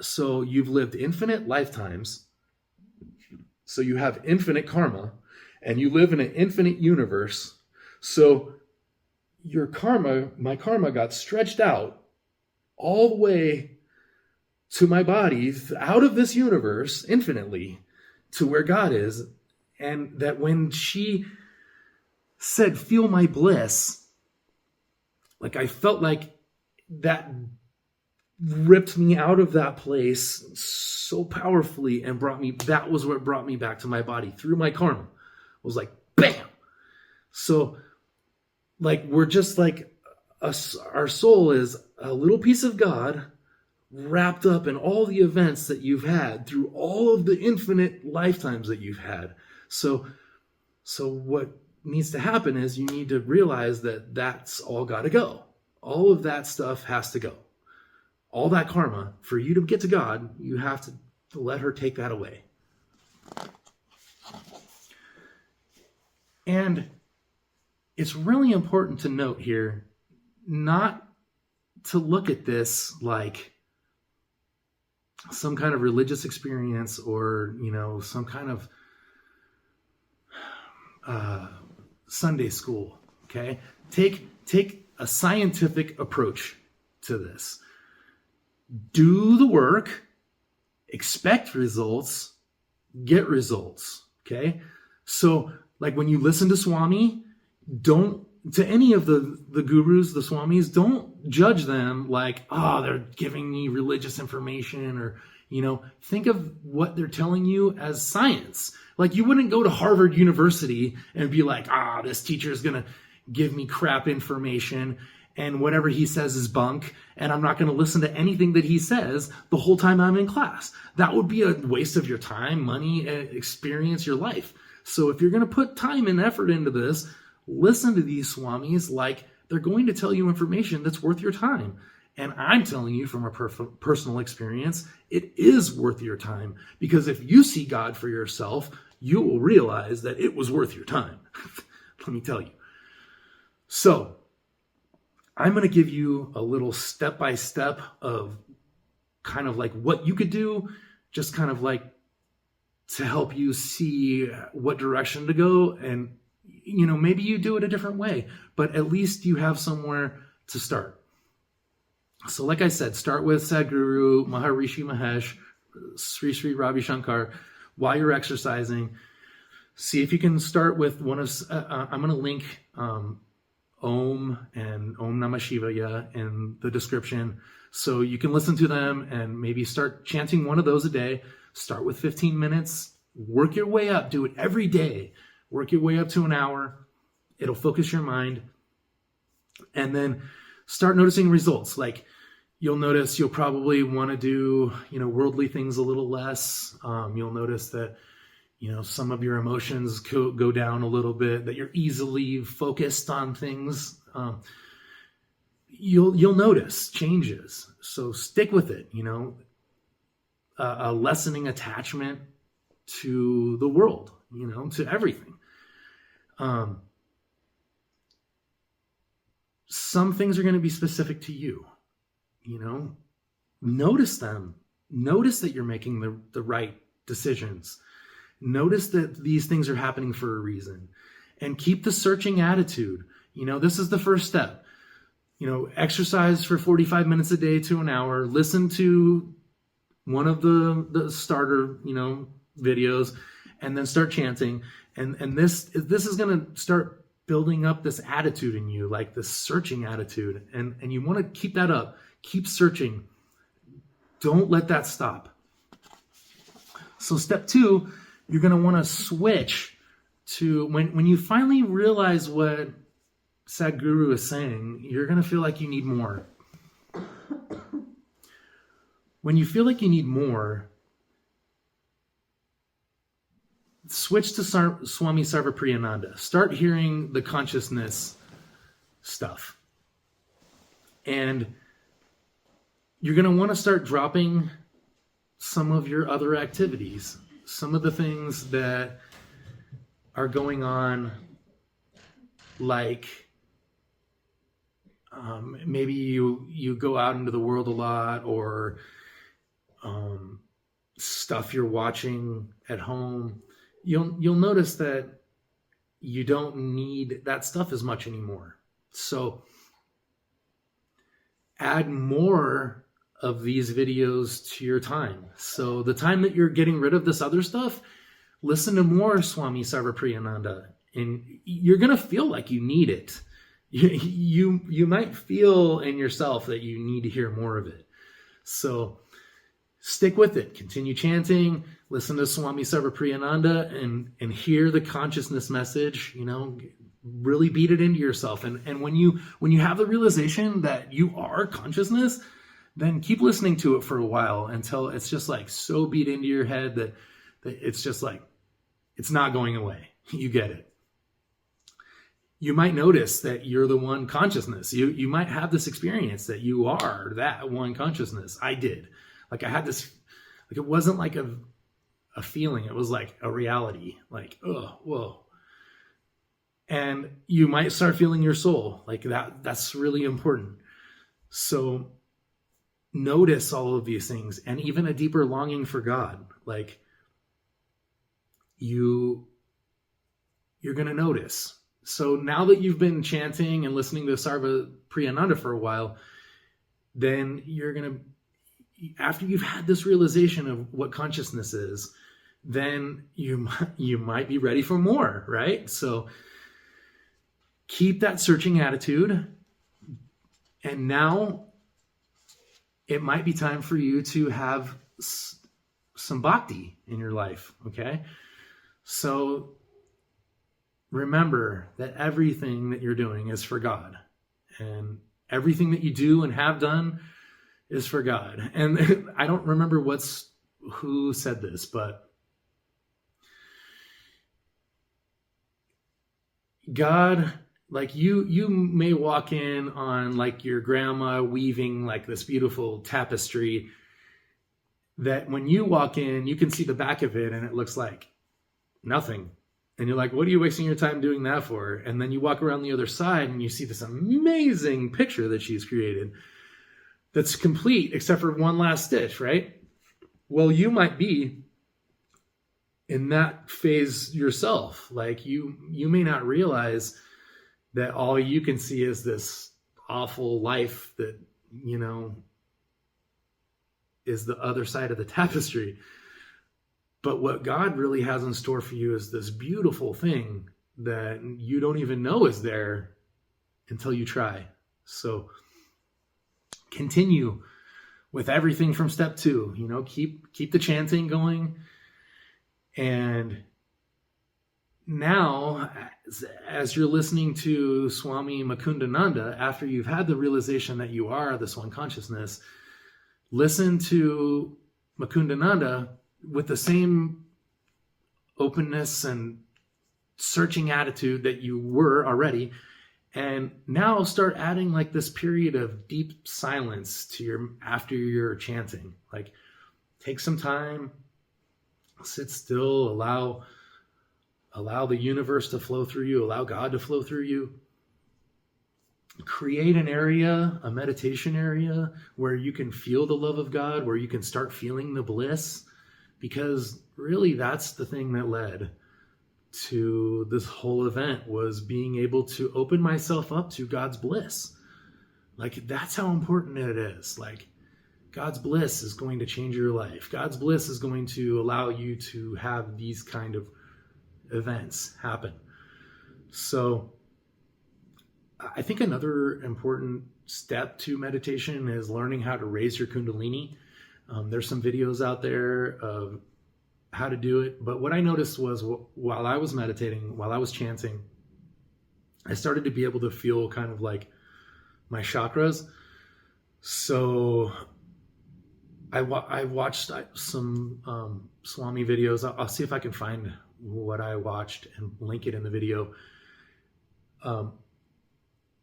So you've lived infinite lifetimes. So you have infinite karma, and you live in an infinite universe. So your karma, my karma, got stretched out all the way to my body, out of this universe, infinitely, to where God is. And that when she said, feel my bliss, like I felt like that ripped me out of that place so powerfully and that was what brought me back to my body through my karma. It was like, bam. So like, we're just like, our soul is a little piece of God wrapped up in all the events that you've had through all of the infinite lifetimes that you've had. So what needs to happen is you need to realize that that's all got to go. All of that stuff has to go. All that karma, for you to get to God, you have to let her take that away. And it's really important to note here, not to look at this like some kind of religious experience or, some kind of Sunday school, okay? Take a scientific approach to this. Do the work, expect results, get results, okay? So, like when you listen to Swami, to any of the gurus, the Swamis, don't judge them like, they're giving me religious information, or, think of what they're telling you as science. Like, you wouldn't go to Harvard University and be like, this teacher is going to give me crap information and whatever he says is bunk, and I'm not going to listen to anything that he says the whole time I'm in class. That would be a waste of your time, money, experience, your life. So if you're going to put time and effort into this, listen to these Swamis like they're going to tell you information that's worth your time. And I'm telling you from a personal experience, it is worth your time, because if you see God for yourself, you will realize that it was worth your time. Let me tell you. So I'm going to give you a little step-by-step of kind of like what you could do, just kind of like to help you see what direction to go. And, maybe you do it a different way, but at least you have somewhere to start. So like I said, start with Sadhguru, Maharishi Mahesh, Sri Sri Ravi Shankar while you're exercising. See if you can start with one of, I'm going to link Om and Om Namah Shivaya in the description, so you can listen to them and maybe start chanting one of those a day. Start with 15 minutes, work your way up, do it every day, work your way up to an hour. It'll focus your mind, and then start noticing results. Like, you'll notice you'll probably want to do, worldly things a little less. You'll notice that, some of your emotions go down a little bit, that you're easily focused on things. You'll notice changes. So stick with it, a lessening attachment to the world, to everything. Some things are going to be specific to you, notice them. Notice that you're making the right decisions. Notice that these things are happening for a reason, and keep the searching attitude. This is the first step. Exercise for 45 minutes a day to an hour, listen to one of the starter, videos, and then start chanting. And this is going to start building up this attitude in you, like this searching attitude. And you want to keep that up. Keep searching. Don't let that stop. So step 2, you're going to want to switch to when you finally realize what Sadhguru is saying, you're going to feel like you need more. When you feel like you need more, switch to Swami Sarvapriyananda. Start hearing the consciousness stuff. And you're going to want to start dropping some of your other activities, some of the things that are going on, like maybe you go out into the world a lot, or stuff you're watching at home. You'll notice that you don't need that stuff as much anymore. So add more of these videos to your time. So the time that you're getting rid of this other stuff, listen to more Swami Sarvapriyananda, and you're going to feel like you need it. You might feel in yourself that you need to hear more of it. So stick with it. Continue chanting. Listen to Swami Sarvapriyananda and hear the consciousness message. Really beat it into yourself. And when you have the realization that you are consciousness, then keep listening to it for a while until it's just like so beat into your head that it's just like it's not going away. You get it. you might notice that you're the one consciousness. You might have this experience that you are that one consciousness. I did. Like I had this, like it wasn't like a feeling. It was like a reality. Like, oh, whoa. And you might start feeling your soul. Like that's really important. So notice all of these things, and even a deeper longing for God. Like you're going to notice. So now that you've been chanting and listening to Sarva Priyananda for a while, then you're going to, after you've had this realization of what consciousness is, then you might be ready for more, right? So keep that searching attitude. And now it might be time for you to have some bhakti in your life, okay? So remember that everything that you're doing is for God. And everything that you do and have done is for God. And I don't remember who said this, but God, like you may walk in on like your grandma weaving like this beautiful tapestry that when you walk in, you can see the back of it and it looks like nothing. And you're like, what are you wasting your time doing that for? And then you walk around the other side and you see this amazing picture that she's created that's complete except for one last stitch, right? Well, you might be in that phase yourself. Like you may not realize that all you can see is this awful life that, is the other side of the tapestry. But what God really has in store for you is this beautiful thing that you don't even know is there until you try. So continue with everything from step 2, keep the chanting going. And now, as you're listening to Swami Mukundananda, after you've had the realization that you are this one consciousness, listen to Mukundananda with the same openness and searching attitude that you were already. And now start adding like this period of deep silence to after your chanting. Like take some time, sit still, allow the universe to flow through you, allow God to flow through you. Create an area, a meditation area where you can feel the love of God, where you can start feeling the bliss, because really that's the thing that led to this whole event, was being able to open myself up to God's bliss. Like that's how important it is. Like God's bliss is going to change your life. God's bliss is going to allow you to have these kind of events happen. So I think another important step to meditation is learning how to raise your Kundalini. There's some videos out there of how to do it. But what I noticed was while I was meditating, while I was chanting, I started to be able to feel kind of like my chakras. So I watched some Swami videos. I'll see if I can find what I watched and link it in the video.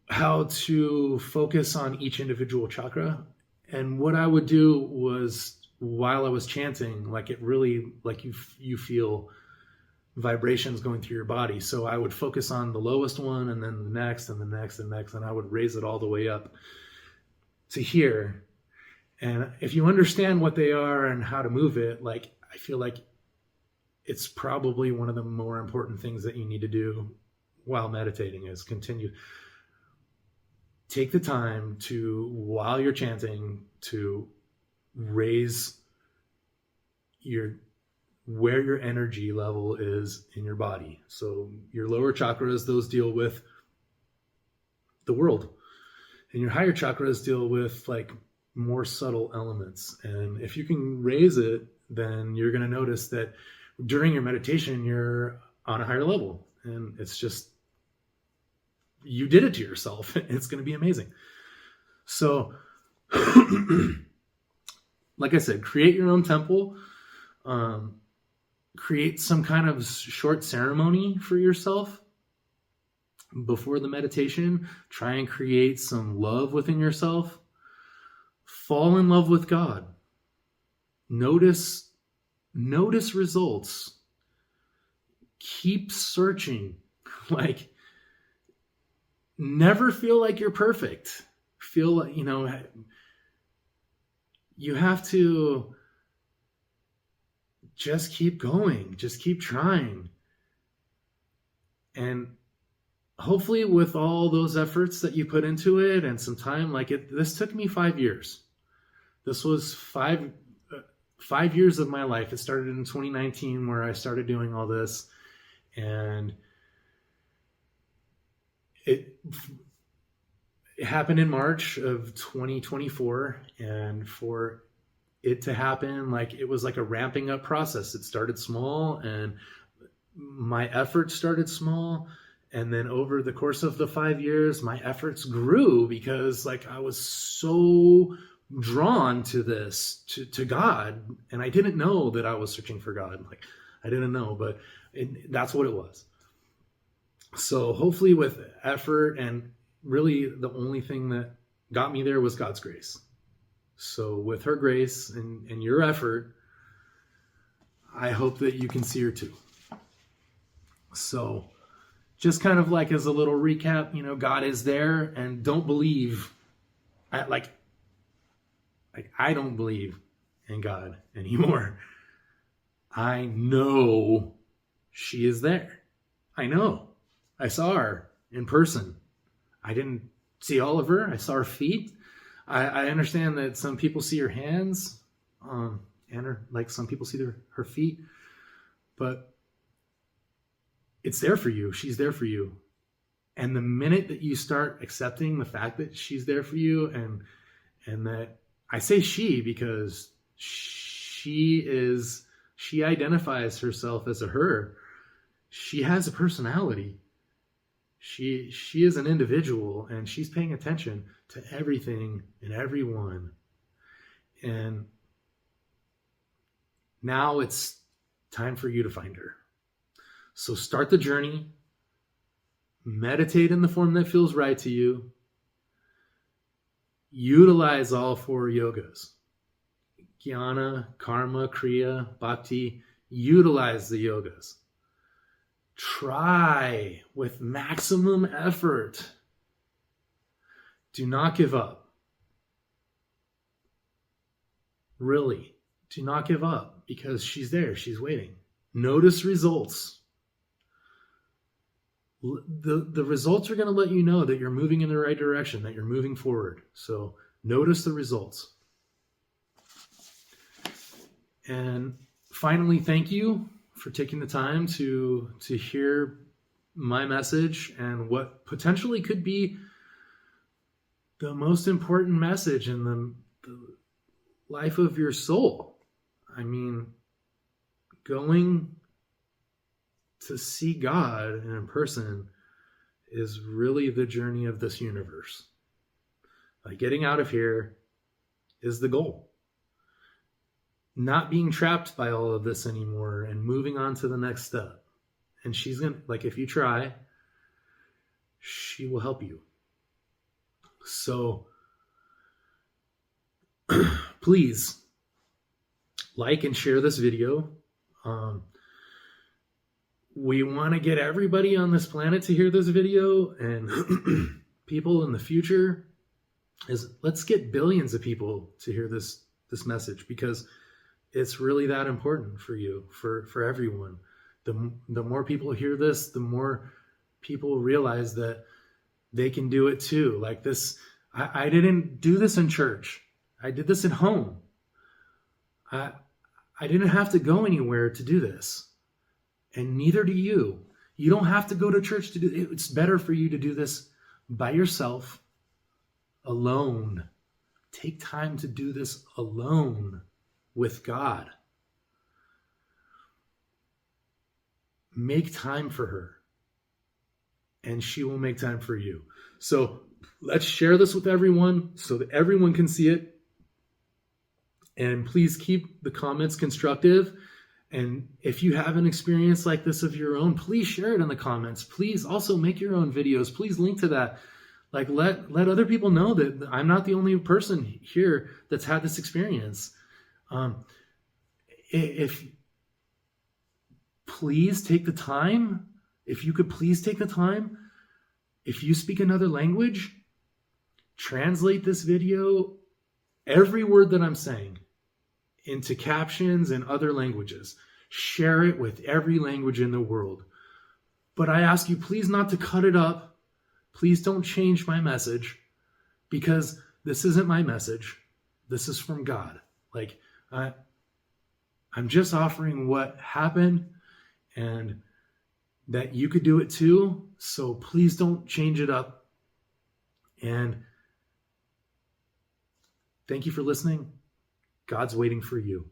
How to focus on each individual chakra. And what I would do was, while I was chanting, like it really, like you feel vibrations going through your body. So I would focus on the lowest one, and then the next, and the next, and next, and I would raise it all the way up to here. And if you understand what they are and how to move it, like I feel like it's probably one of the more important things that you need to do while meditating is continue. Take the time to, while you're chanting, to raise where your energy level is in your body. So your lower chakras, those deal with the world. And your higher chakras deal with like more subtle elements. And if you can raise it, then you're going to notice that during your meditation, you're on a higher level. And it's just, you did it to yourself. It's going to be amazing. So, like I said, create your own temple. Create some kind of short ceremony for yourself. before the meditation, try and create some love within yourself. Fall in love with God. Notice results. Keep searching. Like, never feel like you're perfect. Feel like, you have to just keep going, just keep trying. And hopefully with all those efforts that you put into it and some time, this took me 5 years. This was 5 years of my life. It started in 2019 where I started doing all this, and it happened in March of 2024. And for it to happen, it was like a ramping up process. It started small, and my efforts started small. And then over the course of the 5 years, my efforts grew because I was so drawn to this, to God. And I didn't know that I was searching for God. I didn't know, but that's what it was. So hopefully with effort, and really the only thing that got me there was God's grace. So with her grace and your effort, I hope that you can see her too. So just kind of as a little recap, God is there, and don't believe, I don't believe in God anymore. I know she is there. I know. I saw her in person. I didn't see all of her. I saw her feet. I understand that some people see her hands, and some people see her feet, but it's there for you. She's there for you. And the minute that you start accepting the fact that she's there for you, and that, I say she because she identifies herself as a her. She has a personality. She is an individual, and she's paying attention to everything and everyone. And now it's time for you to find her. So start the journey. Meditate in the form that feels right to you. Utilize all 4 yogas. Jnana, Karma, Kriya, Bhakti. Utilize the yogas. Try with maximum effort. Do not give up. Really, do not give up, because she's there. She's waiting. Notice results. The results are going to let you know that you're moving in the right direction, that you're moving forward. So notice the results. And finally, thank you for taking the time to hear my message and what potentially could be the most important message in the life of your soul. I mean, going to see God in person is really the journey of this universe. Getting out of here is the goal. Not being trapped by all of this anymore and moving on to the next step. And she's going to, if you try, she will help you. So please like and share this video. We want to get everybody on this planet to hear this video, and people in the future. Let's get billions of people to hear this message, because it's really that important for you, for everyone. The more people hear this, the more people realize that they can do it too. Like this, I didn't do this in church. I did this at home. I didn't have to go anywhere to do this. And neither do you. You don't have to go to church to do it. It's better for you to do this by yourself, alone. Take time to do this alone with God. Make time for her, and she will make time for you. So let's share this with everyone so that everyone can see it. And please keep the comments constructive. And if you have an experience like this of your own, please share it in the comments. Please also make your own videos. Please link to that. Like let other people know that I'm not the only person here that's had this experience. If please take the time, if you could please take the time, if you speak another language, translate this video, every word that I'm saying, into captions and other languages. Share it with every language in the world. But I ask you, please not to cut it up. Please don't change my message, because this isn't my message. This is from God. Like, I'm just offering what happened, and that you could do it too. So please don't change it up. And thank you for listening. God's waiting for you.